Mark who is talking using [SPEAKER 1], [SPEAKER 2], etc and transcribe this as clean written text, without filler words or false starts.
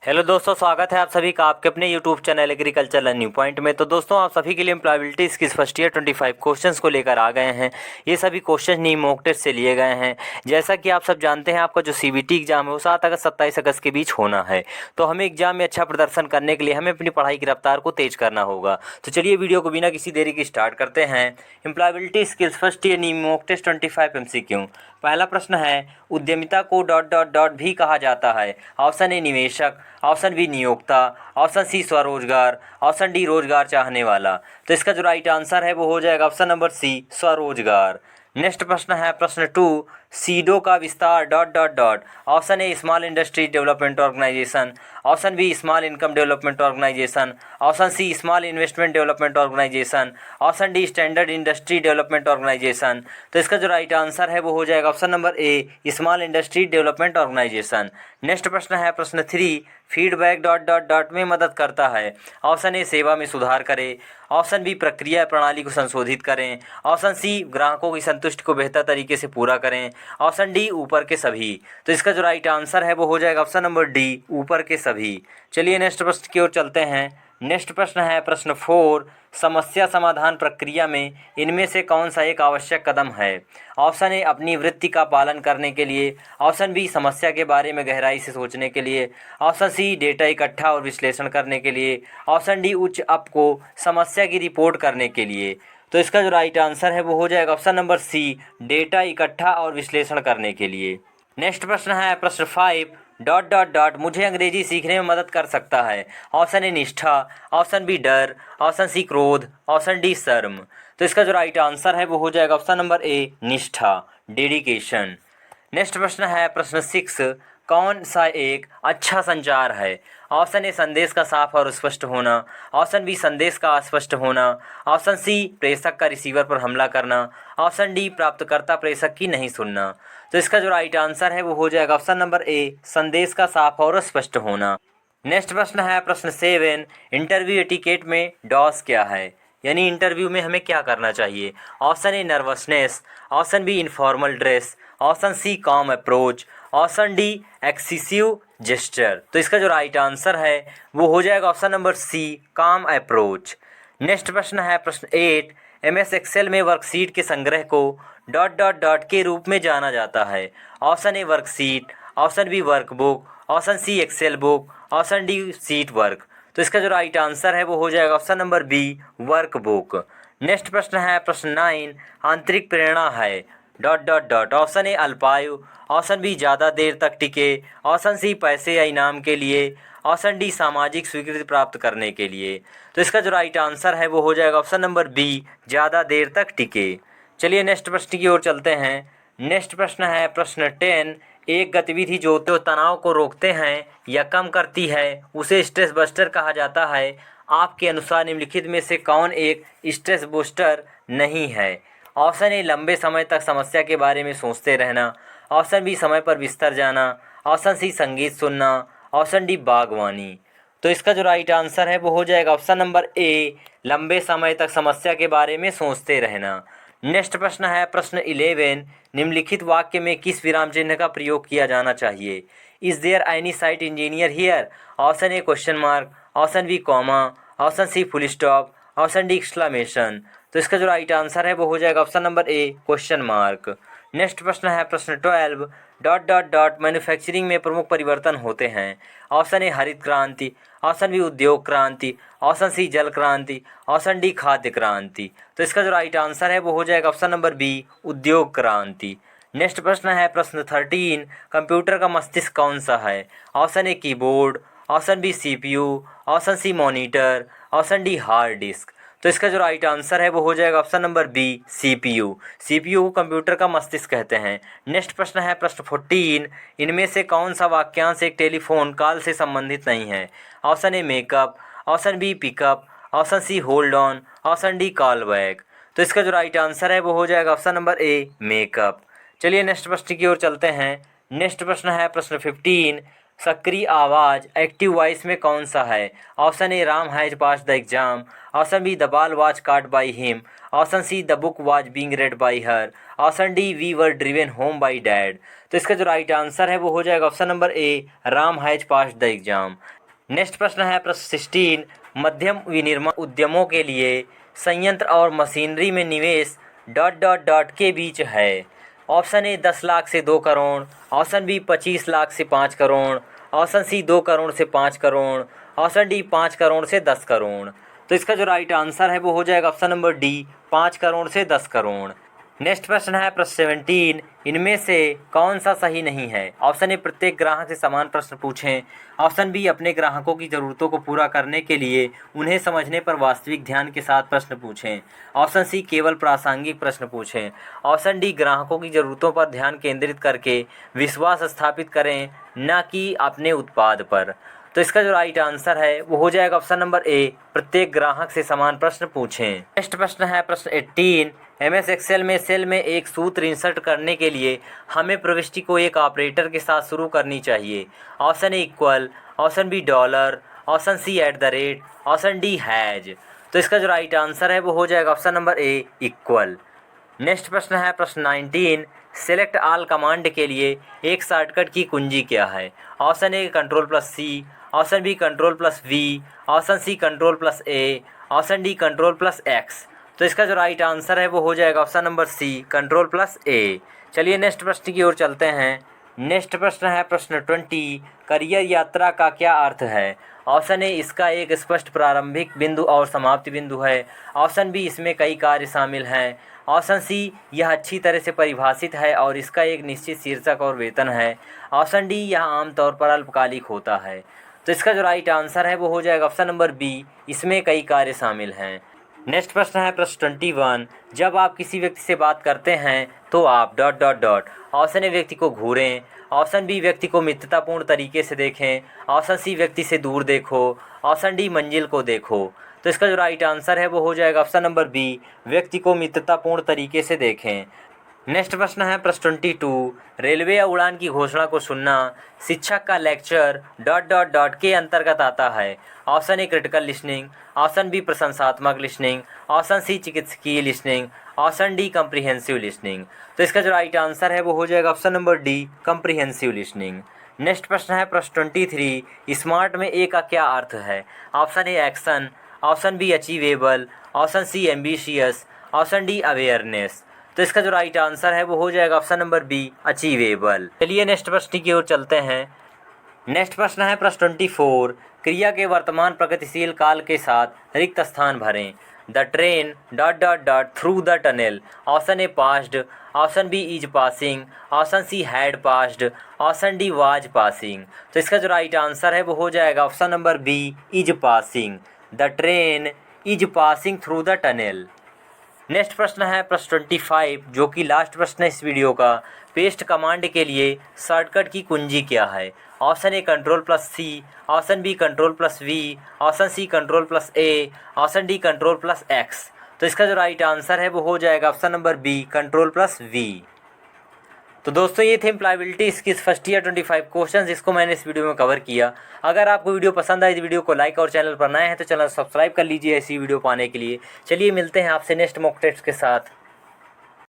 [SPEAKER 1] Hello दोस्तों, स्वागत है आप सभी का आपके अपने YouTube channel agriculture learning point में। तो दोस्तों, आप सभी के लिए employability skills first year 25 questions को लेकर आ गए हैं। ये सभी क्वेश्चन नहीं मॉक टेस्ट से लिए गए हैं। जैसा कि आप सब जानते हैं, आपका जो सीबीटी एग्जाम है वो 7 अगस्त 27 अगस्त के बीच होना है। तो हमें एग्जाम में अच्छा प्रदर्शन करने के लिए हमें अपनी पढ़ाई की रफ्तार को तेज करना होगा। तो चलिए वीडियो को बिना किसी देरी की स्टार्ट करते हैं। Employability skills first year mock test 25 MCQ। पहला प्रश्न है, उद्यमिता को डॉट डॉट डॉट भी कहा जाता है। ऑप्शन ए निवेशक, ऑप्शन बी नियोक्ता, ऑप्शन सी स्वरोजगार, ऑप्शन डी रोजगार चाहने वाला। तो इसका जो राइट आंसर है वो हो जाएगा ऑप्शन नंबर सी स्वरोजगार। नेक्स्ट प्रश्न है प्रश्न 2, सीडो का विस्तार dot dot dot. Option A small industry development organisation, option B small income development organisation, option C small investment development organisation, option D standard industry development organisation. तो इसका जो right answer है वो हो जाएगा option number A small industry development organisation. Next प्रश्न है प्रश्न 3, फीडबैक डॉट डॉट डॉट में मदद करता है। ऑप्शन ए सेवा में सुधार करे, ऑप्शन बी प्रक्रिया प्रणाली को संशोधित करें, ऑप्शन सी ग्राहकों की संतुष्टि को बेहतर तरीके से पूरा करें, ऑप्शन डी ऊपर के सभी। तो इसका जो राइट आंसर है वो हो जाएगा ऑप्शन नंबर डी ऊपर के सभी। चलिए नेक्स्ट प्रश्न की ओर चलते हैं। नेक्स्ट प्रश्न है प्रश्न 4, समस्या समाधान प्रक्रिया में इनमें से कौन सा एक आवश्यक कदम है। ऑप्शन ए अपनी वृत्ति का पालन करने के लिए, ऑप्शन बी समस्या के बारे में गहराई से सोचने के लिए, ऑप्शन सी डेटा इकट्ठा और विश्लेषण करने के लिए, ऑप्शन डी उच्च अप को समस्या की रिपोर्ट करने के लिए। तो इसका जो राइट आंसर है वो हो जाएगा ऑप्शन नंबर सी डेटा इकट्ठा और विश्लेषण करने के लिए। नेक्स्ट प्रश्न है प्रश्न 5, डॉट डॉट डॉट मुझे अंग्रेजी सीखने में मदद कर सकता है। ऑप्शन ए निष्ठा, ऑप्शन बी डर, ऑप्शन सी क्रोध, ऑप्शन डी शर्म। तो इसका जो राइट आंसर है वो हो जाएगा ऑप्शन नंबर ए निष्ठा डेडिकेशन। नेक्स्ट प्रश्न है प्रश्न 6, कौन सा एक अच्छा संचार है। ऑप्शन ए संदेश का साफ और स्पष्ट होना, ऑप्शन बी संदेश का अस्पष्ट होना, ऑप्शन सी प्रेषक का रिसीवर पर हमला करना, ऑप्शन डी प्राप्तकर्ता प्रेषक की नहीं सुनना। तो इसका जो राइट आंसर है वो हो जाएगा ऑप्शन नंबर ए संदेश का साफ और स्पष्ट होना। नेक्स्ट प्रश्न है प्रश्न 7, इंटरव्यू एटिकेट में डॉस क्या है, यानी इंटरव्यू में हमें क्या करना चाहिए। Option A nervousness, option B informal dress, option C calm approach, option D excessive gesture. तो इसका जो राइट आंसर है वो हो जाएगा option number C calm approach. Next प्रश्न है प्रश्न 8, MS एक्सेल में वर्कशीट के संग्रह को डॉट डॉट डॉट के रूप में जाना जाता है। Option A worksheet, option B workbook, option C Excel book, option D sheet work. तो इसका जो राइट आंसर है वो हो जाएगा option number B workbook. Next प्रश्न है प्रश्न 9, आंतरिक प्रेरणा है dot dot dot. Option A अल्पायु, ऑप्शन बी ज़्यादा देर तक टिके, ऑप्शन सी पैसे या इनाम के लिए, ऑप्शन डी सामाजिक स्वीकृति प्राप्त करने के लिए। तो इसका जो राइट आंसर है वो हो जाएगा ऑप्शन नंबर बी ज़्यादा देर तक टिके। चलिए नेक्स्ट प्रश्न की ओर चलते हैं। नेक्स्ट प्रश्न है प्रश्न 10, एक गतिविधि जो तनाव को रोकते हैं या कम करती है उसे स्ट्रेस बस्टर कहा जाता है। आपके अनुसार निम्नलिखित में से कौन एक स्ट्रेस बूस्टर नहीं है। ऑप्शन ए लंबे समय तक समस्या के बारे में सोचते रहना, ऑप्शन बी समय पर बिस्तर जाना, ऑप्शन सी संगीत सुनना, ऑप्शन डी बागवानी। तो इसका जो राइट आंसर है वो हो जाएगा ऑप्शन नंबर ए लंबे समय तक समस्या के बारे में सोचते रहना। नेक्स्ट प्रश्न है प्रश्न 11, निम्नलिखित वाक्य में किस विराम चिन्ह का प्रयोग किया जाना चाहिए। Is there any site engineer here. Option A question mark, option B comma, option C full stop, option D exclamation. तो इसका जो राइट आंसर है वो हो जाएगा option number A question mark. Next प्रश्न है प्रश्न 12, डॉट डॉट डॉट मैन्युफैक्चरिंग में प्रमुख परिवर्तन होते हैं। ऑप्शन ए हरित क्रांति, ऑप्शन बी उद्योग क्रांति, ऑप्शन सी जल क्रांति, ऑप्शन डी खाद्य क्रांति। तो इसका जो राइट आंसर है वो हो जाएगा ऑप्शन नंबर बी उद्योग क्रांति। नेक्स्ट प्रश्न है प्रश्न 13, कंप्यूटर का मस्तिष्क कौन सा है। Option A keyboard, option B CPU, option C monitor, option D hard disk. तो इसका जो राइट आंसर है वो हो जाएगा option number B CPU। CPU को कंप्यूटर का मस्तिष्क कहते हैं। नेक्स्ट प्रश्न है प्रश्न 14, इनमें से कौन सा वाक्यांश एक टेलीफोन कॉल से संबंधित नहीं है। Option A makeup, option B pickup, option C hold on, option D call back. तो इसका जो राइट आंसर है वो हो जाएगा ऑप्शन नंबर ए मेकअप। चलिए नेक्स्ट प्रश्न की ओर चलते हैं। नेक्स्ट प्रश्न है प्रश्न 15, सक्रिय आवाज़ एक्टिव वॉइस में कौन सा है? Option A Ram has pass the exam, option B the ball was caught by him, option C the book was being read by her, option D we were driven home by dad. तो इसका जो right answer है वो हो जाएगा option number A Ram has pass the exam. Next प्रश्न है प्रश्न 16, मध्यम विनिर्माण उद्यमों के लिए संयंत्र और मशीनरी में निवेश ... के बीच है। ऑप्शन ए 10 लाख से 2 करोड़, ऑप्शन बी 25 लाख से 5 करोड़, ऑप्शन सी 2 करोड़ से 5 करोड़, ऑप्शन डी 5 करोड़ से 10 करोड़। तो इसका जो राइट आंसर है वो हो जाएगा ऑप्शन नंबर डी 5 करोड़ से 10 करोड़। नेक्स्ट प्रश्न है प्रश्न 17, इनमें से कौन सा सही नहीं है? ऑप्शन ए प्रत्येक ग्राहक से समान प्रश्न पूछें, ऑप्शन बी अपने ग्राहकों की ज़रूरतों को पूरा करने के लिए उन्हें समझने पर वास्तविक ध्यान के साथ प्रश्न पूछें, ऑप्शन सी केवल प्रासंगिक प्रश्न पूछें, ऑप्शन डी ग्राहकों की ज़रूरतों पर ध्यान केंद्रित करके विश्वास स्थापित करें न कि अपने उत्पाद पर। तो इसका जो राइट आंसर है वो हो जाएगा ऑप्शन नंबर ए प्रत्येक ग्राहक से समान प्रश्न पूछें। नेक्स्ट प्रश्न है प्रश्न 18, MS एक्सेल में सेल में एक सूत्र इंसर्ट करने के लिए हमें प्रविष्टि को एक ऑपरेटर के साथ शुरू करनी चाहिए। Option A equal, option B dollar, option C @ option D hash. तो इसका जो राइट आंसर है वो हो जाएगा option number A equal. Next प्रश्न है प्रश्न 19, सेलेक्ट ऑल कमांड के लिए एक शॉर्टकट की कुंजी क्या है? Option A Ctrl+C, option B Ctrl+V, option C Ctrl+A, option D Ctrl+X। तो इसका जो राइट आंसर है वो हो जाएगा ऑप्शन नंबर सी Ctrl+A। चलिए नेक्स्ट प्रश्न की ओर चलते हैं। नेक्स्ट प्रश्न है प्रश्न 20, करियर यात्रा का क्या अर्थ है? ऑप्शन ए इसका एक स्पष्ट प्रारंभिक बिंदु और समाप्ति बिंदु है, ऑप्शन बी इसमें कई कार्य शामिल हैं, ऑप्शन सी यह अच्छी तरह से परिभाषित है और इसका एक निश्चित शीर्षक और वेतन है, ऑप्शन डी यह आमतौर पर अल्पकालिक होता है। तो इसका जो राइट आंसर है वो हो जाएगा ऑप्शन नंबर बी इसमें कई कार्य शामिल हैं। नेक्स्ट प्रश्न है प्रश्न 21, जब आप किसी व्यक्ति से बात करते हैं तो आप ... ऑप्शन ए व्यक्ति को घूरें, ऑप्शन बी व्यक्ति को मित्रतापूर्ण तरीके से देखें, ऑप्शन सी व्यक्ति से दूर देखो, ऑप्शन डी मंजिल को देखो। तो इसका जो राइट आंसर है वो हो जाएगा ऑप्शन नंबर बी व्यक्ति को मित्रतापूर्ण तरीके से देखें। नेक्स्ट प्रश्न है प्रश्न 22, रेलवे या उड़ान की घोषणा को सुनना शिक्षक का लेक्चर ... के अंतर्गत आता है। Option A critical listening, option B प्रशंसात्मक लिसनिंग, ऑप्शन सी चिकित्सकीय listening, option D comprehensive listening. तो इसका जो राइट आंसर है वो हो जाएगा option number D comprehensive listening. Next प्रश्न है प्रश्न 23, स्मार्ट में ए का क्या अर्थ है? Option A action, option B achievable, option C ambitious, option D awareness. तो इसका जो राइट आंसर है वो हो जाएगा ऑप्शन नंबर बी अचीवेबल। चलिए नेक्स्ट प्रश्न की ओर चलते हैं। नेक्स्ट प्रश्न है प्रश्न 24, क्रिया के वर्तमान प्रगतिशील काल के साथ रिक्त स्थान भरें। The train ... through the tunnel, option A passed, option B is passing, option C had passed, option D was passing. तो इसका जो राइट आंसर है वो हो जाएगा option number B is passing. The train is passing through the tunnel. Next प्रश्न है प्रश्न 25, जो कि लास्ट प्रश्न है इस वीडियो का। पेस्ट कमांड के लिए शॉर्टकट की कुंजी क्या है? Option A Ctrl+C, option B Ctrl+V, option C Ctrl+A, option D Ctrl+X। तो इसका जो राइट आंसर है वो हो जाएगा ऑप्शन नंबर बी Ctrl+V। तो दोस्तों ये थे employability skills first year 25 question जिसको मैंने इस वीडियो में कवर किया। अगर आपको वीडियो पसंद आए तो वीडियो को लाइक और चैनल पर नए हैं तो चैनल सब्सक्राइब कर लीजिए ऐसी वीडियो पाने के लिए। चलिए मिलते हैं आपसे नेक्स्ट मॉक टेस्ट के साथ।